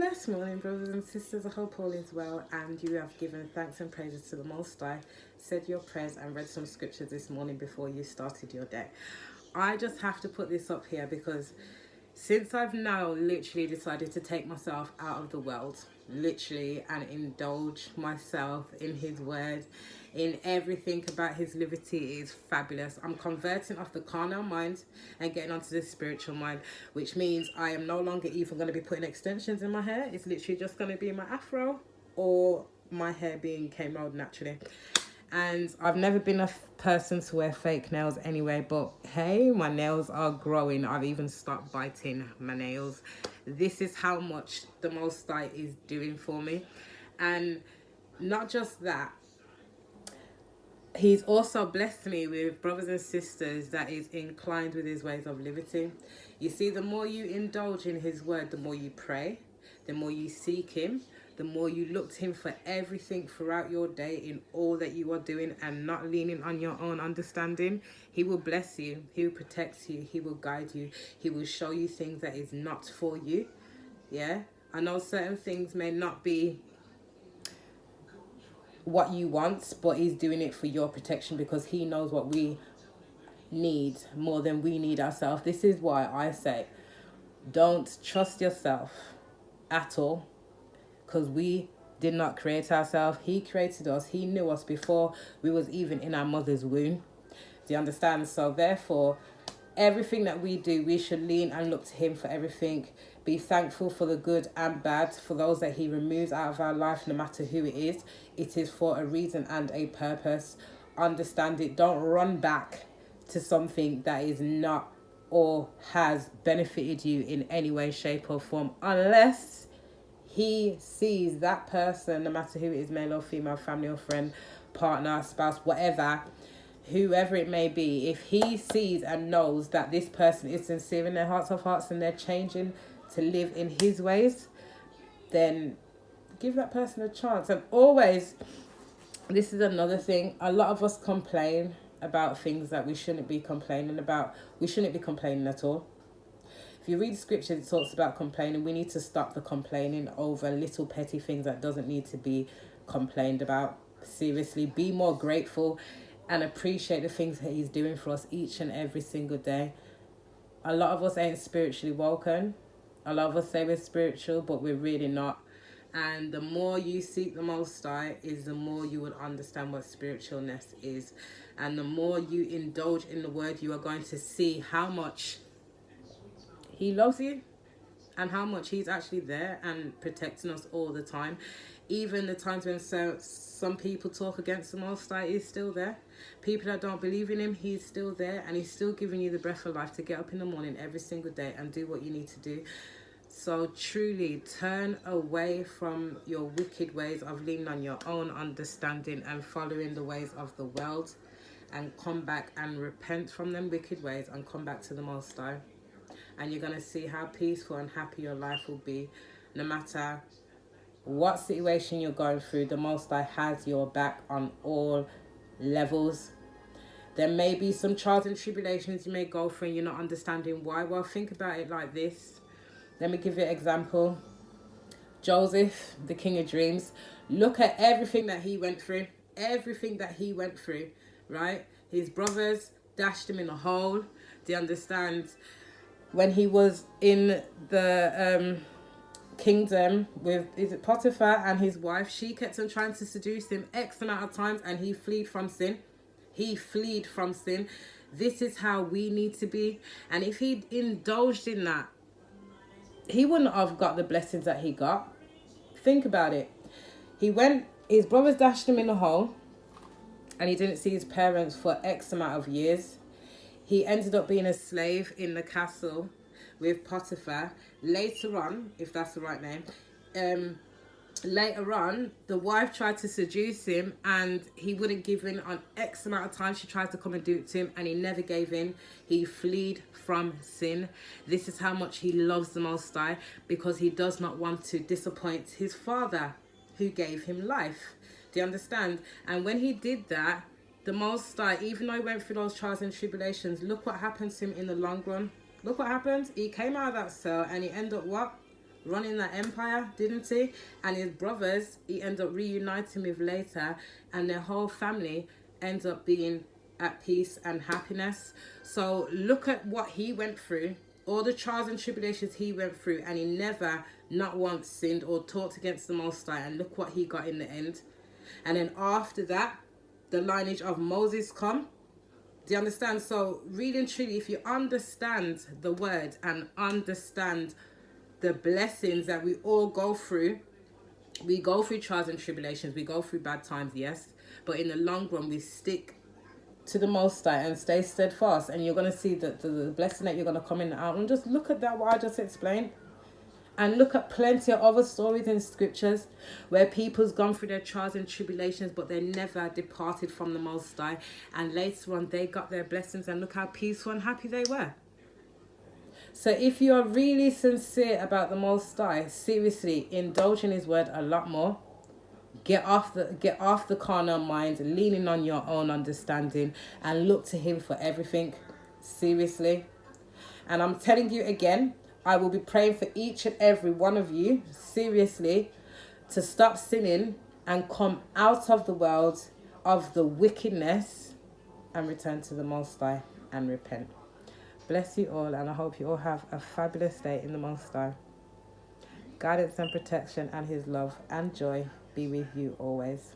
Blessed morning, brothers and sisters. I hope all is well and you have given thanks and praises to the Most High, said your prayers and read some scriptures this morning before you started your day. I just have to put this up here because since I've now literally decided to take myself out of the world, literally, and indulge myself in his word, in everything about his liberty is fabulous. I'm converting off the carnal mind and getting onto the spiritual mind, which means I am no longer even going to be putting extensions in my hair. It's literally just going to be my afro or my hair being came rolled naturally. And I've never been a person to wear fake nails anyway, but hey, my nails are growing. I've even stopped biting my nails. This is how much the Most High is doing for me. And not just that, he's also blessed me with brothers and sisters that is inclined with his ways of liberty. You see, the more you indulge in his word, the more you pray, the more you seek him, the more you look to him for everything throughout your day in all that you are doing and not leaning on your own understanding, he will bless you, he will protect you, he will guide you, he will show you things that is not for you. Yeah, I know certain things may not be what you want, but he's doing it for your protection because he knows what we need more than we need ourselves. This is why I say don't trust yourself at all, because we did not create ourselves. He created us. He knew us before we was even in our mother's womb. Do you understand? So therefore, everything that we do, we should lean and look to him for everything. Be thankful for the good and bad, for those that he removes out of our life, no matter who it is. It is for a reason and a purpose. Understand it. Don't run back to something that is not or has benefited you in any way, shape or form, unless he sees that person, no matter who it is, male or female, family or friend, partner, spouse, whatever, whoever it may be, if he sees and knows that this person is sincere in their hearts of hearts and they're changing to live in his ways, then give that person a chance. And always, this is another thing, a lot of us complain about things that we shouldn't be complaining about. We shouldn't be complaining at all. If you read scripture, it talks about complaining. We need to stop the complaining over little petty things that doesn't need to be complained about. Seriously, be more grateful and appreciate the things that he's doing for us each and every single day. A lot of us ain't spiritually woken. A lot of us say we're spiritual, but we're really not. And the more you seek the Most High, is the more you will understand what spiritualness is. And the more you indulge in the word, you are going to see how much he loves you and how much he's actually there and protecting us all the time. Even the times when some people talk against the Most High, he's still there. People that don't believe in him, he's still there, and he's still giving you the breath of life to get up in the morning every single day and do what you need to do. So truly turn away from your wicked ways of leaning on your own understanding and following the ways of the world, and come back and repent from them wicked ways and come back to the Most High. And you're going to see how peaceful and happy your life will be. No matter what situation you're going through, the Most High has your back on all levels. There may be some trials and tribulations you may go through and you're not understanding why. Well, think about it like this. Let me give you an example. Joseph, the king of dreams. Look at everything that he went through. Everything that he went through, right? His brothers dashed him in a hole. Do you understand? When he was in the kingdom with, is it Potiphar and his wife, she kept on trying to seduce him X amount of times and he fled from sin. He fled from sin. This is how we need to be. And if he indulged in that, he wouldn't have got the blessings that he got. Think about it. His brothers dashed him in a hole and he didn't see his parents for X amount of years. He ended up being a slave in the castle with Potiphar. Later on, if that's the right name, later on, the wife tried to seduce him and he wouldn't give in on X amount of time. She tried to come and do it to him and he never gave in. He fled from sin. This is how much he loves the Most High, because he does not want to disappoint his father who gave him life. Do you understand? And when he did that, the Most High, even though he went through those trials and tribulations, look what happened to him in the long run. Look what happened. He came out of that cell and he ended up what? running that empire, didn't he? And his brothers, he ends up reuniting with later, and their whole family ends up being at peace and happiness. So look at what he went through, all the trials and tribulations he went through, and he never, not once, sinned or talked against the Most High, and look what he got in the end. And then after that, the lineage of Moses come. Do you understand? So really and truly, if you understand the word and understand the blessings that we all go through, we go through trials and tribulations, we go through bad times, yes, but in the long run, we stick to the Most High and stay steadfast, and you're going to see that the blessing that you're going to come in out. And just look at that, what I just explained. And look at plenty of other stories in scriptures where people's gone through their trials and tribulations, but they never departed from the Most High. And later on, they got their blessings, and look how peaceful and happy they were. So if you're really sincere about the Most High, seriously, indulge in his word a lot more. Get off the carnal mind, leaning on your own understanding, and look to him for everything. Seriously. And I'm telling you again, I will be praying for each and every one of you, seriously, to stop sinning and come out of the world of the wickedness and return to the Most High and repent. Bless you all, and I hope you all have a fabulous day in the Most High. Guidance and protection and his love and joy be with you always.